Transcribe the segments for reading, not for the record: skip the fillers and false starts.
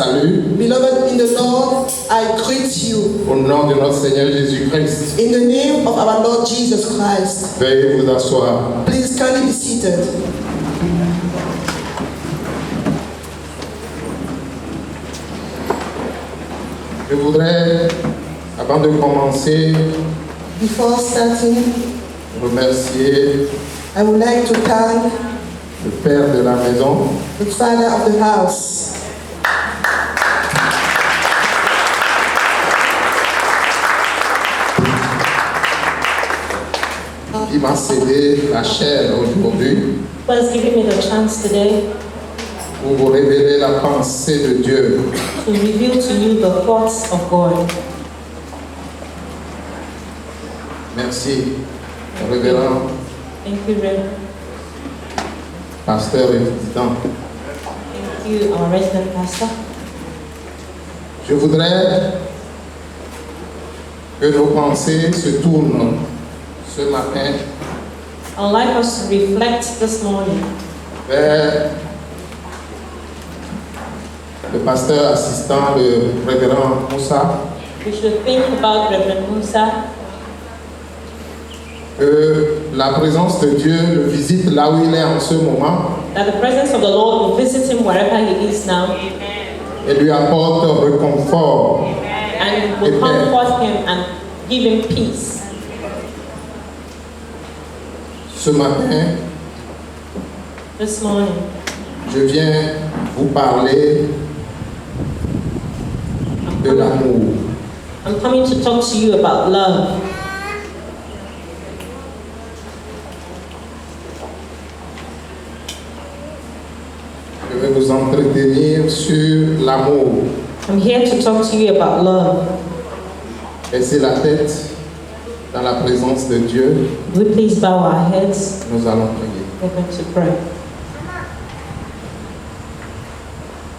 salue. Beloved in the Lord, I greet you. Au nom de notre Seigneur Jésus-Christ. In the name of our Lord Jesus Christ. Veuillez vous asseoir. Please kindly be seated. Je voudrais, avant de commencer, Before starting, remercier I would like to thank le Père de la maison, the Father of the house. qui m'a cédé la chair aujourd'hui Who has given me the chance today pour vous révéler la pensée de Dieu. to reveal to you the thoughts of God. Merci, révérend, Thank you, Reverend. pasteur et président. Thank you, our resident pastor. Je voudrais que nos pensées se tournent ce matin I would like us to reflect this morning vers le pasteur assistant, le révérend Moussa, we should think about Reverend Musa, que la présence de Dieu le visite là où il est en ce moment that the presence of the Lord will visit him wherever he is now et lui apporte réconfort. and will comfort him and give him peace. Ce matin, This morning, je viens vous parler de l'amour. I'm coming to talk to you about love. Je vais vous entretenir sur l'amour. I'm here to talk to you about love. Baissez la tête dans la présence de Dieu. Will we please bow our heads? Nous allons prier. We're going to pray.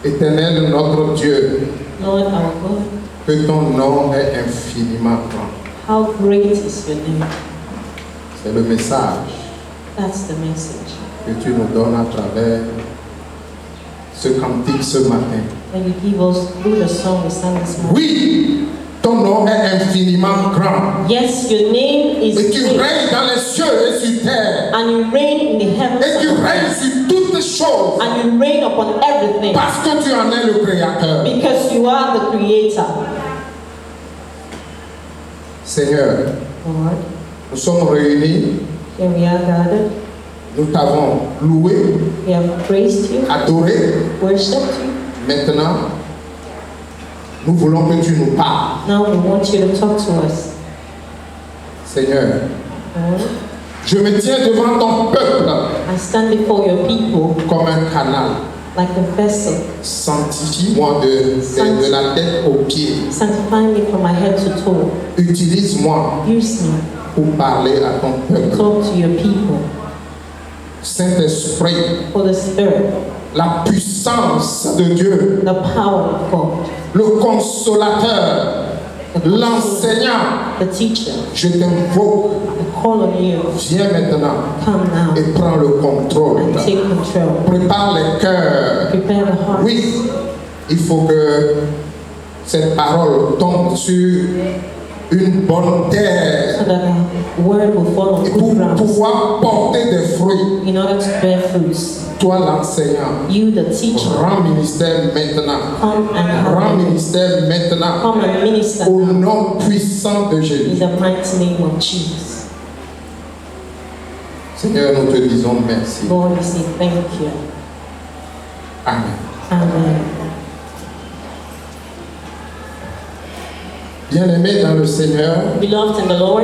Éternel notre Dieu, Lord our God, que ton nom est infiniment grand. how great is your name? C'est le message That's the message que tu nous donnes à travers ce cantique ce matin. that you give us through the song we sang this morning. Oui, ton nom est infiniment grand. Yes, your name is Et tu great, règnes dans les cieux et sur terre. and you reign in the heavens Et tu and règnes sur toutes les choses. and you reign upon everything Parce que tu en es le créateur. because you are the creator. Seigneur, Lord, nous sommes réunis. here we are gathered. Nous t'avons loué, We have praised you, adoré. worshipped you. Maintenant, nous voulons que tu nous parles. Now we want you to talk to us. Seigneur, Lord, je me tiens devant ton peuple I stand before your people comme un canal. like a vessel. Sanctifie-moi de la tête aux pieds. Sanctify me from my head to toe. Utilise-moi Use me pour parler à ton to peuple. talk to your people. Saint-Esprit, For the Spirit, la puissance de Dieu, the power of God, le consolateur, l'enseignant, the teacher, je t'invoque, I call on you. viens maintenant Come now et prends le contrôle. and take control. Prépare les cœurs. Prepare the heart. Oui, il faut que cette parole tombe sur une bonne terre So that the word will fall on et good pour ground pouvoir porter des fruits. in order to bear fruits. Toi l'enseignant, You, the teacher, rends ministère maintenant. come and Rends have ministère maintenant. come and minister Au nom puissant de in Jésus. the mighty name of Jesus. Seigneur, nous te disons merci. Lord, we say thank you. Amen. Amen. Bien-aimés dans le Seigneur, Beloved in the Lord,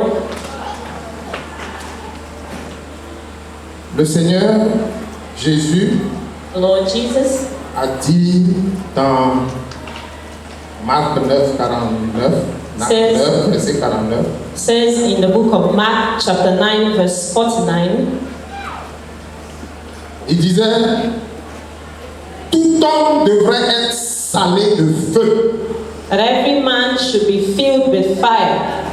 le Seigneur Jésus the Lord Jesus a dit dans Marc 9, 49, Marc 9, verset 49, says in the book of Mark, chapter 9, verse 49, il disait, tout homme devrait être salé de feu. that every man should be filled with fire.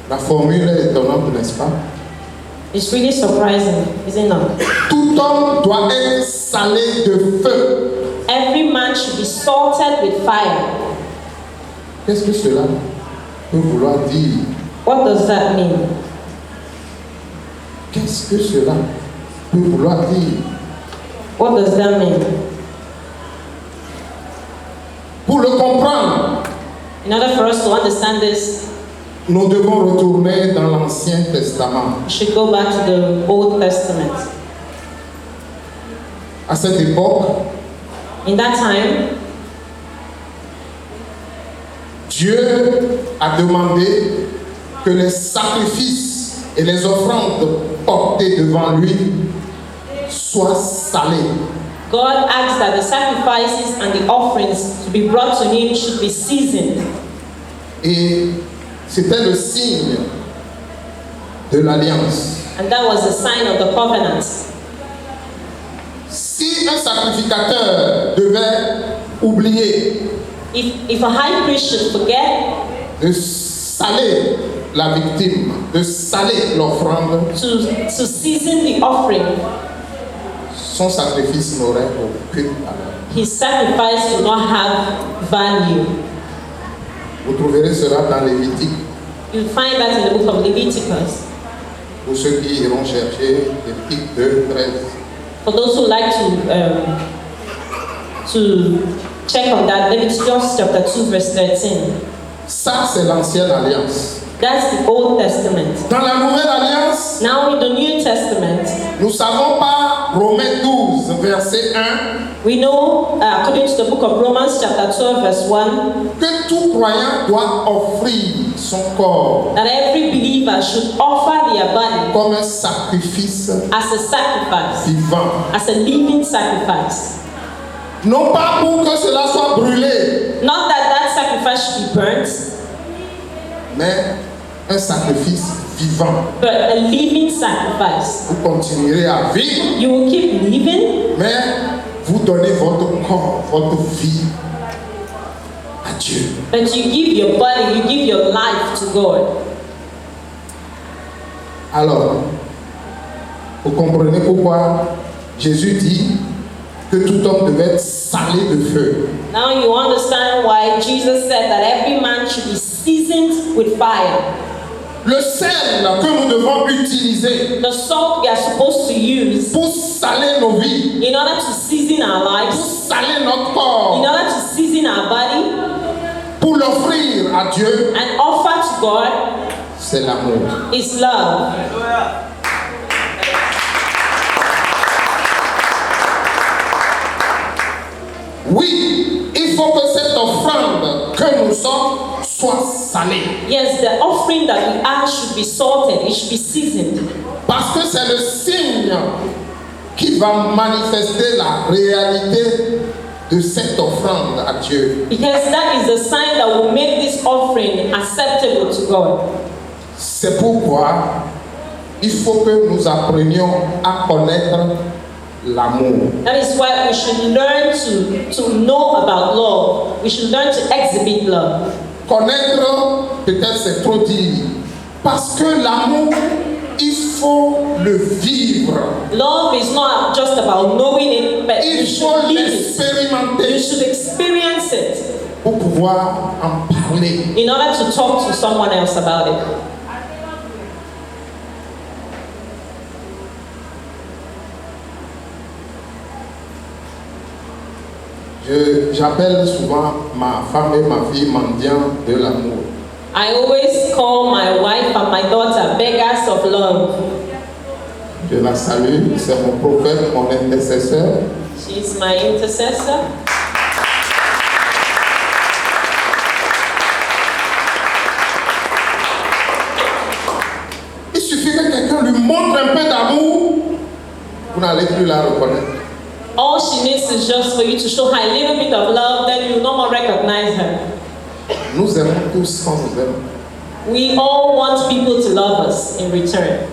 La formule est étonnante, n'est-ce pas? It's really surprising, isn't it? Tout homme doit être salé de feu. Every man man should be salted with fire. Qu'est-ce que cela peut vouloir dire? What does that mean? Qu'est-ce que cela peut vouloir dire? What does that mean? Pour le comprendre, In order for us to understand this, nous devons retourner dans l'Ancien Testament. we should go back to the Old Testament. À cette époque, In that time, Dieu a demandé que les sacrifices et les offrandes portées devant lui soient salées. God asked that the sacrifices and the offerings to be brought to him should be seasoned. Et c'était le signe de l'alliance. And that was a sign of the covenant. Si un sacrificateur devait oublier If a high priest should forget de saler la victime, de saler l'offrande, to season the offering, son sacrifice n'aurait aucune valeur. his sacrifice would not have value. Vous trouverez cela dans Lévitique, You'll find that in the book of Leviticus. pour ceux qui iront chercher Lévitique 2, 13. For those who like to check on that, Leviticus chapter 2 verse 13. Ça, c'est l'ancienne alliance. That's the Old Testament. Dans la nouvelle alliance, Now in the New Testament, nous savons par Romains 12, verset 1, we know, according to the book of Romans chapter 12 verse 1, que tout croyant doit offrir son corps that every believer should offer their body comme un sacrifice as a sacrifice, vivant. as a living sacrifice. Non pas pour que cela soit brûlé, Not that that sacrifice should be burnt, mais un sacrifice vivant. but a living sacrifice. Vous continuerez à vivre, You will keep living, mais vous donnez votre corps, votre vie à Dieu. but you give your body, you give your life to God. Alors, vous comprenez pourquoi Jésus dit que tout homme devait être salé de feu. Now you understand why Jesus said that every man should be seasoned with fire. Le sel que nous devons utiliser The salt we are supposed to use pour saler nos vies, in order to season our pour lives, saler notre in corps, order to season our body pour l'offrir à Dieu, and offer to God, c'est l'amour. is love. Oui, il faut que cette offrande que nous sommes soit salée. Yes, the offering that we are should be salted, it should be seasoned. Parce que c'est le signe qui va manifester la réalité de cette offrande à Dieu. Because that is the sign that will make this offering acceptable to God. C'est pourquoi il faut que nous apprenions à connaître l'amour. That is why we should learn to know about love. We should learn to exhibit love. Connaître, peut-être c'est trop dire, parce que l'amour, il faut le vivre. Love is not just about knowing it, but you Il should faut live it. You l'expérimenter should experience it pour pouvoir en parler. in order to talk to someone else about it. J'appelle souvent ma femme et ma fille mendiants de l'amour. I always call my wife and my daughter beggars of love. Je la salue, c'est mon prophète, mon intercesseur. She's my intercessor. Il suffit que quelqu'un lui montre un peu d'amour, vous n'allez plus la reconnaître. All she needs is just for you to show her a little bit of love, then you no more recognize her. Nous aimons tous quand nous aimons. We all want people to love us in return.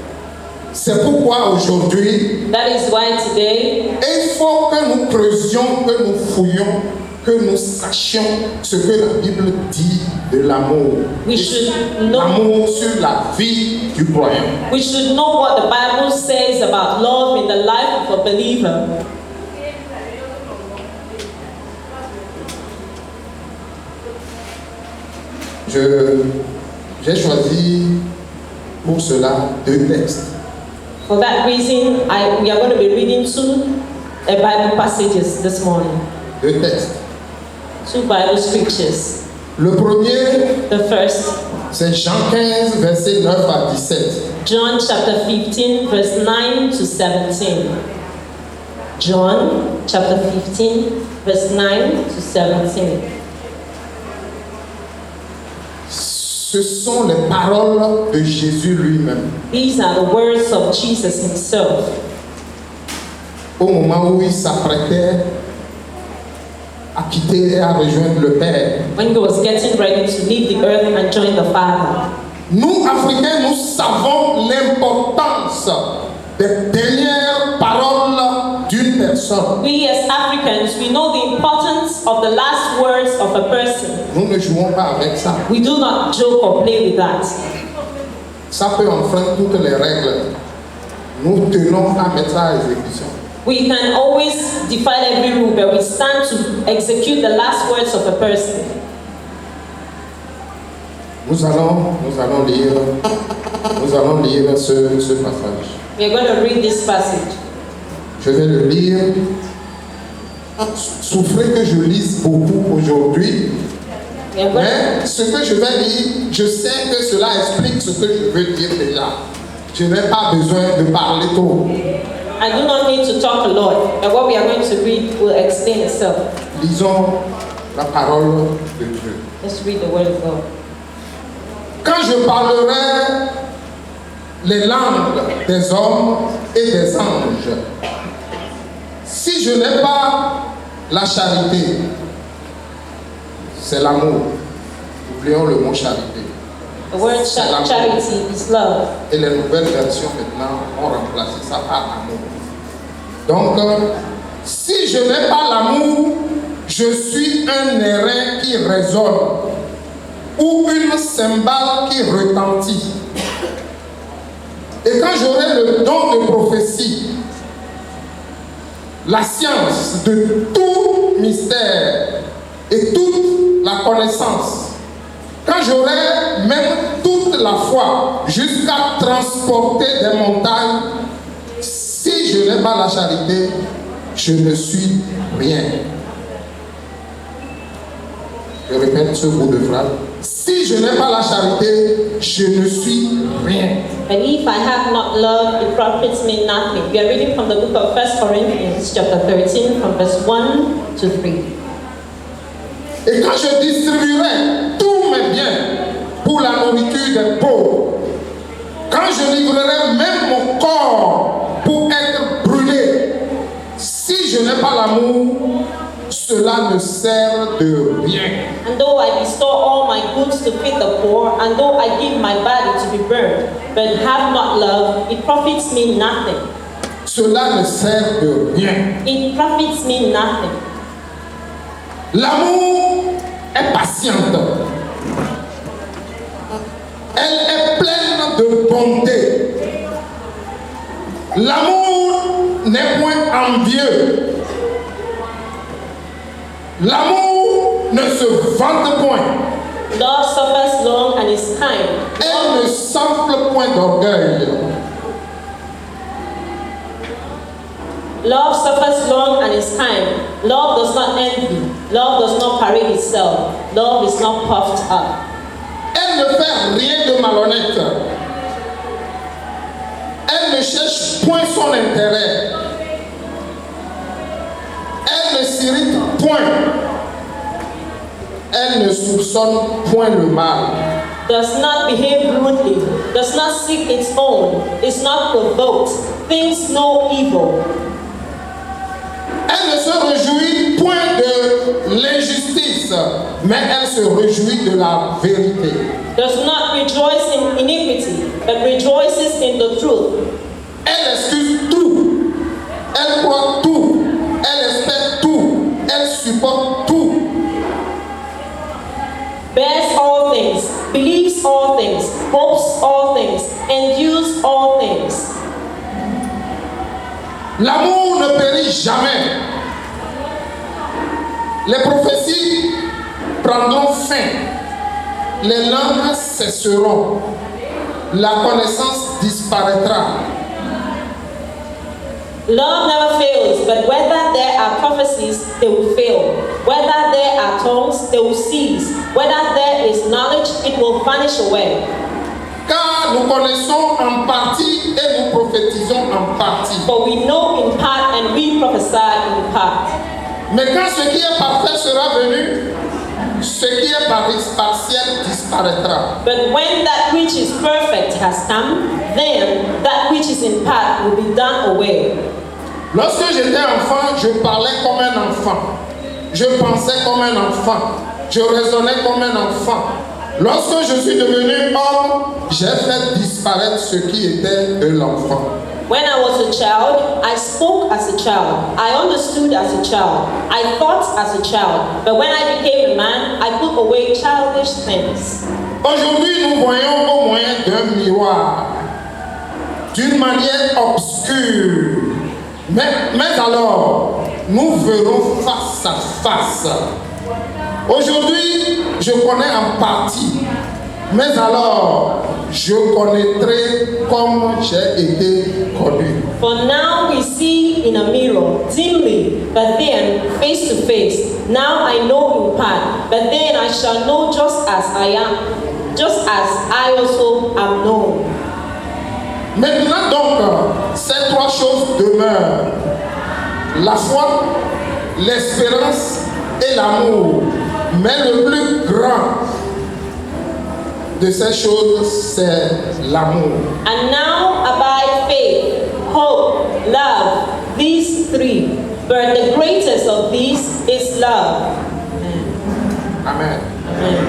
C'est pourquoi aujourd'hui, That is why today il faut que nous creusions, que nous fouillions, que nous sachions ce que la Bible dit de l'amour. we should know L'amour sur la vie du croyant. we should know what the Bible says about love in the life of a believer. J'ai choisi pour cela 2 textes. For that reason, we are going to be reading 2 Bible passages this morning. 2 textes. 2 Bible scriptures. Le premier, The first, c'est Jean 15, versets 9 à 17. John chapter 15, verse 9 to 17. John chapter 15, verse 9 to 17. Ce sont les paroles de Jésus lui-même. These are the words of Jesus himself. Au moment où il s'apprêtait à quitter et à rejoindre le Père. When he was getting ready to leave the earth and join the Father. Nous, Africains, nous savons l'importance des dernières paroles d'une personne. We as Africans, we know the importance of the last words of a person. Nous ne jouons pas avec ça. We do not joke or play with that. Ça peut enfreindre toutes les règles. Nous tenons à mettre ça à exécution. We can always defy every rule, but we stand to execute the last words of a person. Nous allons lire ce passage. We are going to read this passage. Je vais le lire. Souffrez que je lise beaucoup aujourd'hui. Mais ce que je vais lire, je sais que cela explique ce que je veux dire déjà. Je n'ai pas besoin de parler trop. I do not need to talk a lot, but what we are going to read will explain itself. Lisons la parole de Dieu. Let's read the word of God. Quand je parlerai les langues des hommes et des anges, si je n'ai pas la charité, c'est l'amour. Oublions le mot charité. The word charity is love. Et les nouvelles versions maintenant ont remplacé ça par amour. Donc, si je n'ai pas l'amour, je suis un airain qui résonne ou une cymbale qui retentit. Et quand j'aurai le don de prophétie, la science de tout mystère et toute la connaissance, quand j'aurai même toute la foi jusqu'à transporter des montagnes, si je n'ai pas la charité, je ne suis rien. Je répète ce bout de phrase. Si je n'ai pas la charité, je ne suis rien. And if I have not love, it profits me nothing. We are reading from the book of 1 Corinthians chapter 13 from verse 1 to 3. Et quand je distribuerai tous mes biens pour la nourriture des pauvres, quand je livrerai même mon corps pour être brûlé, si je n'ai pas l'amour, cela ne sert de rien. And though I bestow all my goods to feed the poor, and though I give my body to be burned, but have not love, it profits me nothing. Cela ne sert de rien. It profits me nothing. L'amour est patiente. Elle est pleine de bonté. L'amour n'est point envieux. L'amour ne se vante point. Love suffers long and is kind. Elle ne s'enfle point d'orgueil. Love suffers long and is kind. Love does not envy. Love does not parade itself. Love is not puffed up. Elle ne fait rien de malhonnête. Elle ne cherche point son intérêt. Elle ne s'irrite point. Elle ne soupçonne point le mal. Does not behave rudely. Does not seek its own. Is not provoked. Thinks no evil. Elle ne se réjouit point de l'injustice, mais elle se réjouit de la vérité. Does not rejoice in iniquity, but rejoices in the truth. Elle excuse tout. Elle croit tout. Elle espère tout. Elle supporte tout. Bears all things, believes all things, hopes all things, endures all things. L'amour ne périt jamais. Les prophéties prendront fin. les langues cesseront, la connaissance disparaîtra. Love never fails, but whether there are prophecies, they will fail. Whether there are tongues, they will cease. Whether there is knowledge, it will vanish away. Car nous connaissons en partie et nous prophétisons en partie. For we know in part and we prophesy in part. Mais quand ce qui est parfait sera venu, ce qui est partiel disparaîtra. But when that which is perfect has come, then that which is in part will be done away. Lorsque j'étais enfant, je parlais comme un enfant. Je pensais comme un enfant. Je raisonnais comme un enfant. Lorsque je suis devenu homme, j'ai fait disparaître ce qui était de l'enfant. When I was a child, I spoke as a child. I understood as a child. I thought as a child. But when I became a man, I put away childish things. Aujourd'hui, nous voyons au moyen d'un miroir, d'une manière obscure. Mais alors, nous verrons face à face. Aujourd'hui, je connais en partie. Mais alors, je connaîtrai comme j'ai été connu. For now we see in a mirror, dimly, but then face to face. Now I know in part, but then I shall know just as I am, just as I also am known. Maintenant donc, ces trois choses demeurent. La foi, l'espérance et l'amour. Mais le plus grand de ces choses, c'est l'amour. And now abide faith, hope, love, these three. But the greatest of these is love. Amen. Amen.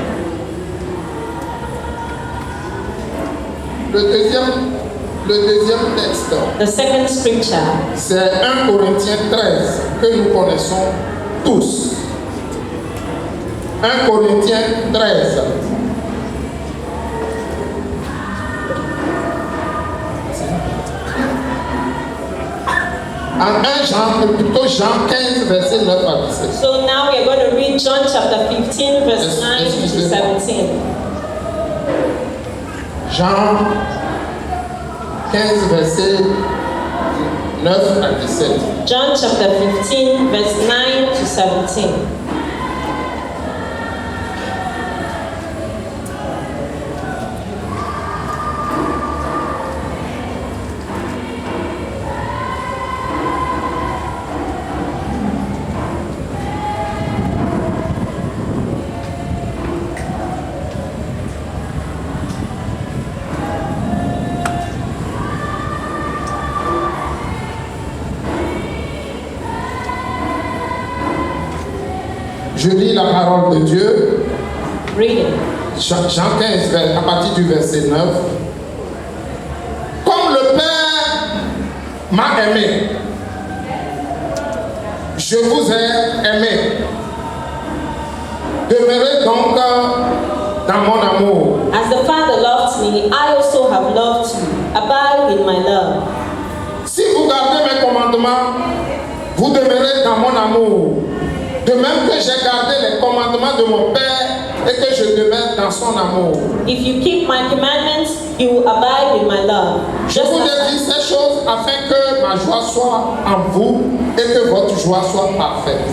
Le deuxième texte, The second scripture, c'est 1 Corinthiens 13 que nous connaissons tous. 1 Corinthiens 13. En 1 Jean, plutôt Jean 15, verset 9 à 17. so now we are going to read John chapter 15, verse 9 to 17. Jean 15, verset 9 à 17. John chapter 15, verse 9 to 17. Je lis la parole de Dieu, Reading. Jean 15, à partir du verset 9. Comme le Père m'a aimé, je vous ai aimé. Demeurez donc dans mon amour. As the Father loved me, I also have loved you. Abide in my love. Si vous gardez mes commandements, vous demeurez dans mon amour. De même que j'ai gardé les commandements de mon Père et que je demeure dans son amour. If you keep my commandments, you will abide in my love. Je vous ai dit ces choses afin que ma joie soit en vous et que votre joie soit parfaite.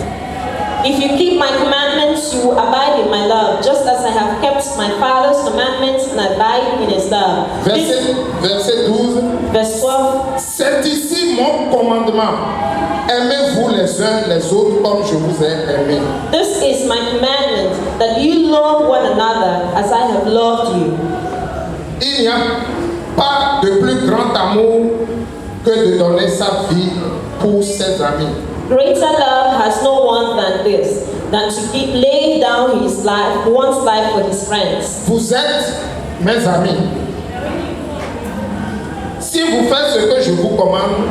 If you keep my commandments, you will abide in my love, just as I have kept my Father's commandments and abide in his love. Verset 12. Verse 12. C'est ici mon commandement. Aimez-vous les uns les autres comme je vous ai aimé. This is my commandment, that you love one another as I have loved you. Il n'y a pas de plus grand amour que de donner sa vie pour ses amis. Greater love has no one than this, than to lay down his life, one's life for his friends. Vous êtes mes amis. Si vous faites ce que je vous commande,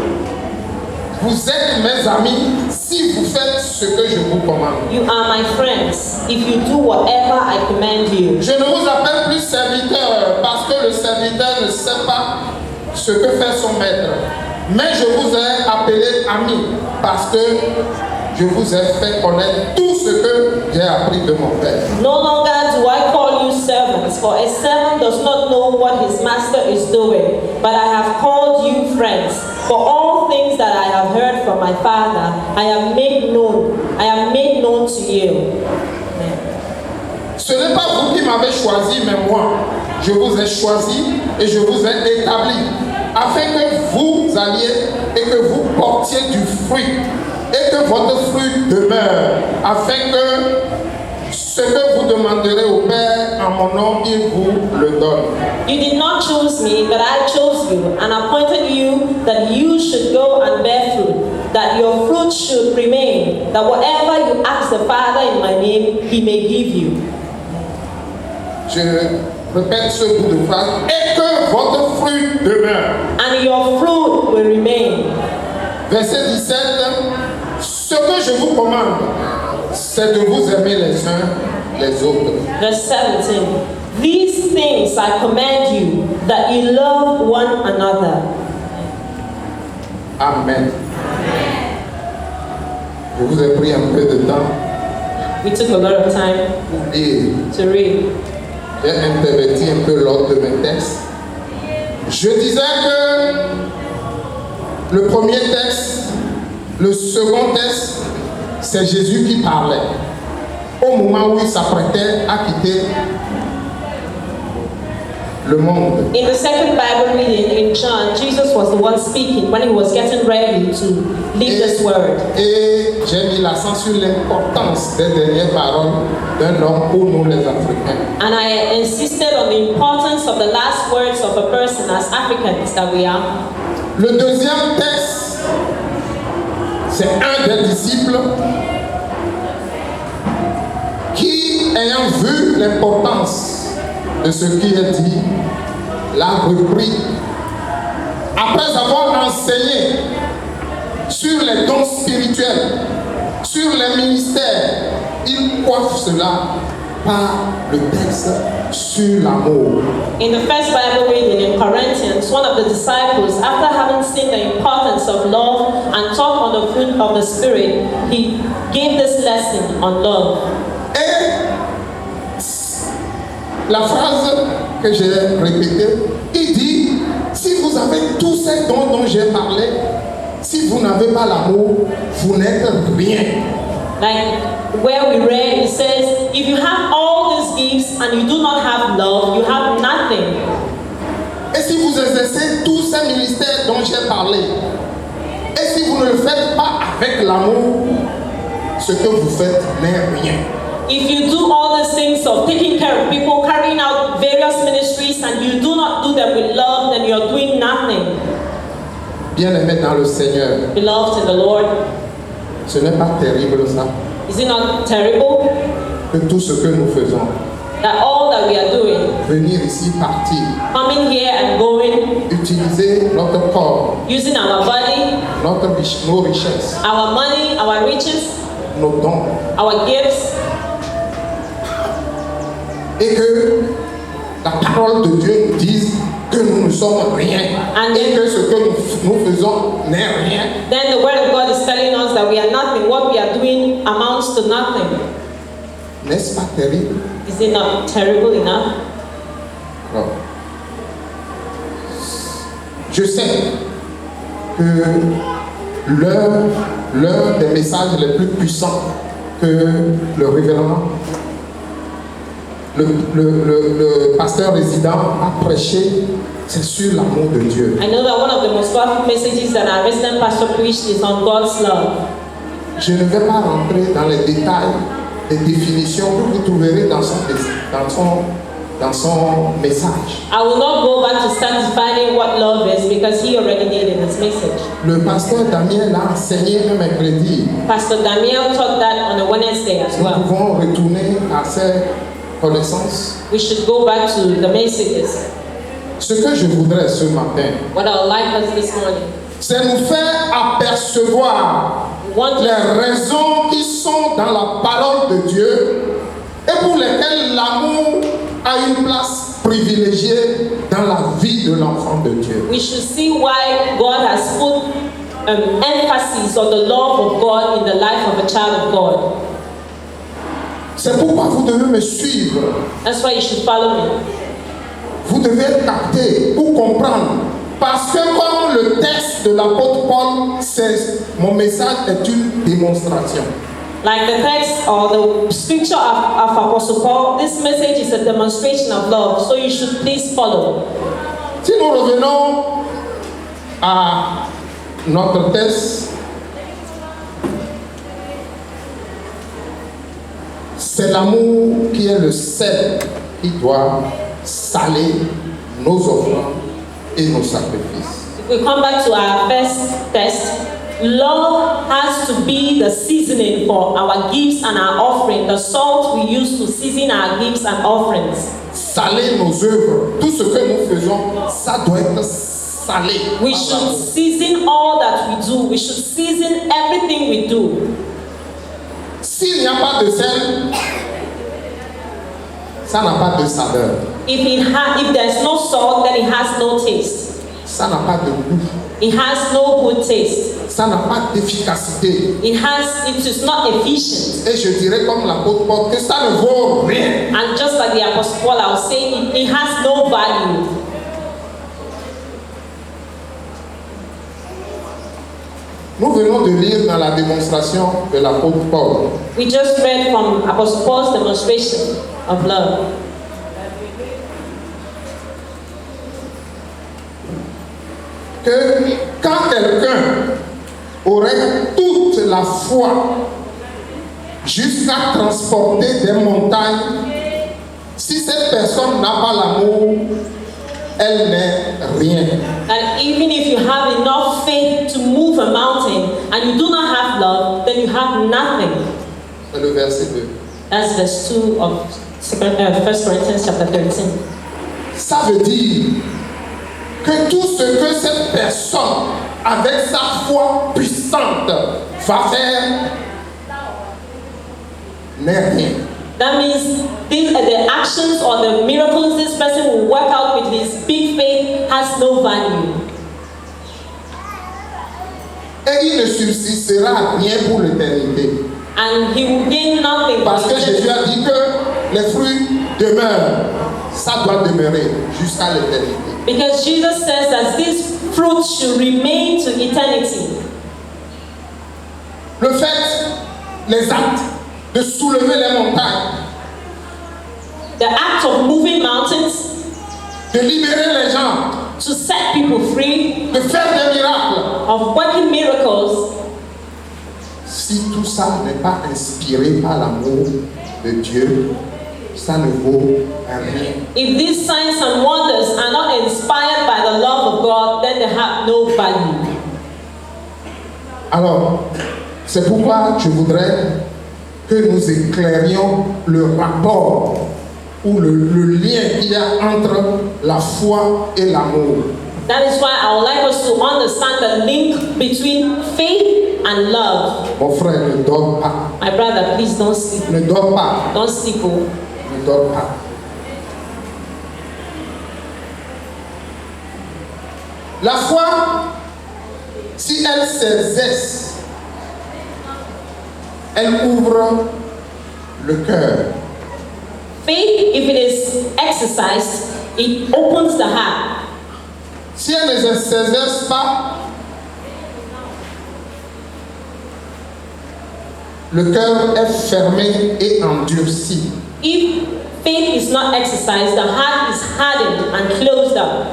vous êtes mes amis si vous faites ce que je vous commande. You are my friends if you do whatever I command you. Je ne vous appelle plus serviteur parce que le serviteur ne sait pas ce que fait son maître. Mais je vous ai appelé ami parce que je vous ai fait connaître tout ce que j'ai appris de mon Père. No longer do I call you servants, for a servant does not know what his master is doing. But I have called you friends, for all things that I have heard from my Father, I have made known to you. Ce n'est pas vous qui m'avez choisi, mais moi. Je vous ai choisi et je vous ai établi, afin que vous alliez et que vous portiez du fruit, et que votre fruit demeure, afin que ce que vous demanderez au Père en mon nom, il vous le donne. You did not choose me, but I chose you, and appointed you that you should go and bear fruit, that your fruit should remain, that whatever you ask the Father in my name, he may give you. Je répète ce bout de phrase, et que votre fruit demeure. And your fruit will remain. Verset 17, ce que je vous commande, c'est de vous aimer les uns les autres. Verse 17. These things I command you, that you love one another. Amen. Je vous ai pris un peu de temps We took a lot of time pour lire. to read. J'ai interverti un peu l'ordre de mes textes. Je disais que le premier texte, le second texte, c'est Jésus qui parlait. Au moment où il s'apprêtait à quitter le monde. In the second Bible reading in John, Jesus was the one speaking when he was getting ready to leave this world. Et j'ai mis l'accent sur l'importance des dernières paroles d'un homme pour nous les Africains. And I insisted on the importance of the last words of a person as Africans that we are. Le deuxième texte, c'est un des disciples qui, ayant vu l'importance de ce qui est dit, l'a repris. Après avoir enseigné sur les dons spirituels, sur les ministères, il coiffe cela par le texte sur l'amour. In the first Bible reading in Corinthians, one of the disciples, after having seen the importance of love and taught on the fruit of the Spirit, he gave this lesson on love. Et la phrase que j'ai répétée, il dit, si vous avez tous ces dons dont j'ai parlé, si vous n'avez pas l'amour, vous n'êtes rien. Like where we read, it says, if you have all these gifts and you do not have love, you have nothing. Et si vous exercez tous ces ministères dont j'ai parlé, et si vous ne le faites pas avec l'amour, ce que vous faites n'est rien. If you do all these things of taking care of people, carrying out various ministries, and you do not do them with love, then you're doing nothing. Bien-aimés dans le Seigneur, Beloved in the Lord, ce n'est pas terrible ça, is it not terrible que tout ce que nous faisons, that all that we are doing, venir ici, partir, coming here and going, utiliser notre corps, using our body, nos richesses, our money, our riches, nos dons, our gifts, et que la parole de Dieu nous dise que nous ne sommes rien et que ce que nous faisons n'est rien. then the word of God is telling us that we are nothing. What we are doing amounts to nothing. N'est-ce pas terrible? Is it not terrible enough? Alors, je sais que l'un des messages les plus puissants que le révérend, le pasteur résident a prêché, c'est sur l'amour de Dieu. I know that one of the most powerful messages that our resident pastor preached is on God's love. Je ne vais pas rentrer dans les détails des définitions que vous trouverez dans son message. I will not go back to start defining what love is because he already did in his message. Le pasteur Damien l'a enseigné un mercredi. Pastor Daniel taught that on a Wednesday as Nous well. pouvons retourner à ces connaissances. We should go back to the messages. Ce que je voudrais ce matin, What I would like us this morning, c'est nous faire apercevoir les raisons qui sont dans la parole de Dieu et pour lesquelles l'amour a une place privilégiée dans la vie de l'enfant de Dieu. we should see why God has put emphasis on the love of God in the life of a child of God. C'est pourquoi vous devez me suivre. That's why you should follow me. Vous devez capter pour comprendre. Parce que comme le texte de l'apôtre Paul, mon message est une démonstration. Like the text or the scripture of Apostle Paul, this message is a demonstration of love. So you should please follow. Si nous revenons à notre texte, c'est l'amour qui est le sel qui doit saler nos offrandes et nos sacrifices. If we come back to our first test, love has to be the seasoning for our gifts and our offering, the salt we use to season our gifts and offerings. Saler nos œuvres, tout ce que nous faisons, ça doit être salé. We should season all that we do. We should season everything we do. S'il n'y a pas de sel, ça n'a pas de saveur. If there's no salt, then it has no taste. Ça n'a pas de goût. It has no good taste. Ça n'a pas d'efficacité. It is not efficient. Et je dirais comme l'apôtre Paul que ça ne vaut rien. And just like the Apostle Paul, I was saying, it has no value. Nous venons de lire dans la démonstration de l'apôtre Paul. We just read from Apostle Paul's demonstration of love. Que quand quelqu'un aurait toute la foi jusqu'à transporter des montagnes, si cette personne n'a pas l'amour, elle n'est rien. And even if you have enough faith to move a mountain and you do not have love, then you have nothing. C'est le verset 2. That's verse 2 of 1 Corinthians chapter 13. Ça veut dire que tout ce que cette personne, avec sa foi puissante, va faire, n'est rien. That means the actions or the miracles this person will work out with his big faith has no value. Et il ne subsistera rien pour l'éternité. And he will gain nothing. Parce que Jésus a dit que les fruits demeurent. Ça doit demeurer jusqu'à l'éternité. Because Jesus says that these fruits should remain to eternity. Le fait, les actes de soulever les montagnes, The act of moving mountains, de libérer les gens, to set people free, de faire des miracles. of working miracles, Si tout ça n'est pas inspiré par l'amour de Dieu, ça ne vaut rien. if these signs and wonders are not inspired by the love of God, then they have no value. Alors, c'est pourquoi je voudrais que nous éclairions le rapport ou le lien qu'il y a entre la foi et l'amour. That is why I would like us to understand the link between faith and love. Mon frère, ne dors pas. My brother, please don't sleep. Ne dors pas. Don't sleep. Oh. Ne dors pas. La foi, si elle s'exerce, elle ouvre le cœur. Faith, if it is exercised, it opens the heart. Si elle ne s'exerce pas, le cœur est fermé et endurci. If faith is not exercised, the heart is hardened and closed up.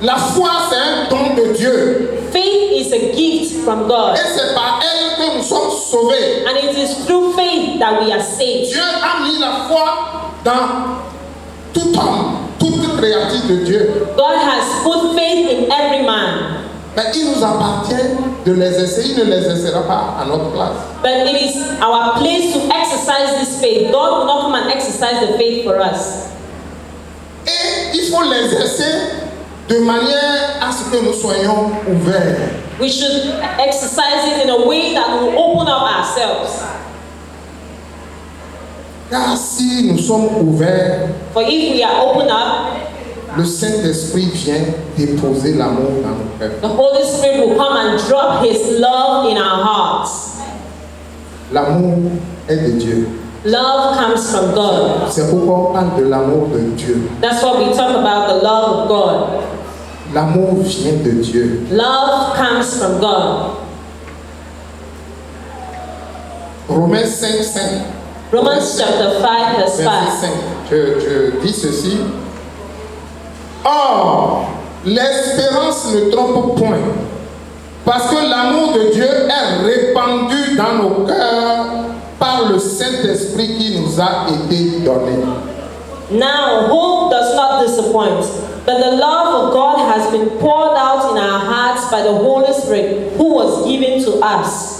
La foi, c'est un don de Dieu. Faith is a gift from God. Et c'est par elle que nous sommes sauvés. And it is through faith that we are saved. Dieu a mis la foi dans tout homme, toute créature de Dieu. God has put faith in every man. Mais il nous appartient de l'exercer. Il ne l'exercera pas à notre place. But it is our place to exercise this faith. God will not come and exercise the faith for us. Et il faut l'exercer de manière à ce que nous soyons ouverts. We should exercise it in a way that will open up ourselves. Car si nous sommes ouverts, For if we are open up, le Saint-Esprit vient déposer l'amour dans nos cœurs. the Holy Spirit will come and drop His love in our hearts. L'amour est de Dieu. Love comes from God. C'est pourquoi on parle de l'amour de Dieu. That's why we talk about the love of God. L'amour vient de Dieu. Love comes from God. Romains 5, 5. Romans chapter 5 verse 5. Verset 5. Je dis ceci. Or, l'espérance ne trompe point, parce que l'amour de Dieu est répandu dans nos cœurs par le Saint-Esprit qui nous a été donné. Now, hope does not disappoint, but the love of God has been poured out in our hearts by the Holy Spirit who was given to us.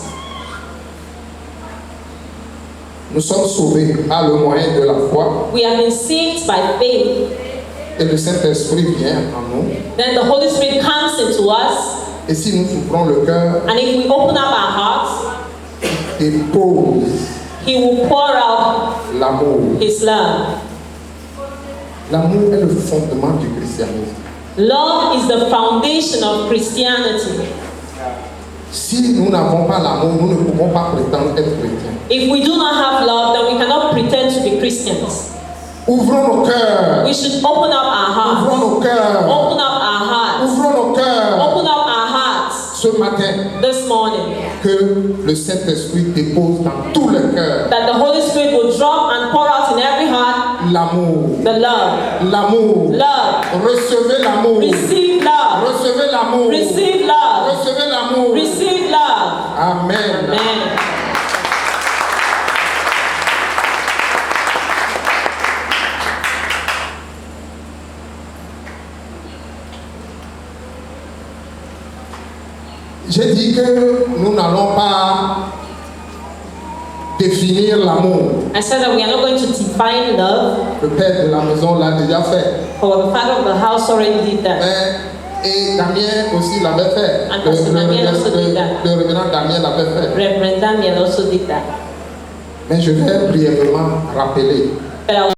Nous sommes sauvés par le moyen de la foi. We have been saved by faith. Et le Saint-Esprit vient en nous. Then the Holy Spirit comes into us. Et si nous ouvrons le cœur, And if we open up our hearts, il dépose He will pour out l'amour. His love. L'amour est le fondement du christianisme. Love is the foundation of Christianity. Si nous n'avons pas l'amour, nous ne pouvons pas prétendre être chrétiens. If we do not have love, then we cannot pretend to be Christians. Ouvrons nos cœurs. We should open up our hearts. Ouvrons nos cœurs. Open up our hearts. Ouvrons nos cœurs. Open up our hearts Ce matin, this morning. que le Saint-Esprit dépose dans tous les cœurs That the Holy Spirit will drop and pour out in every heart l'amour. the love. L'amour. Love. Recevez l'amour. Receive love. Recevez l'amour. Receive love. Recevez l'amour. Receive love. Amen. Amen. J'ai dit que nous n'allons pas définir l'amour. I said that we are not going to define love, Le père de la maison l'a déjà fait. for the father of the house already did that. Et Damien aussi l'avait fait. And Pastor Damien also did that. Le révérend Damien l'avait fait. Reverend Damian also did that. Mais je vais brièvement rappeler. But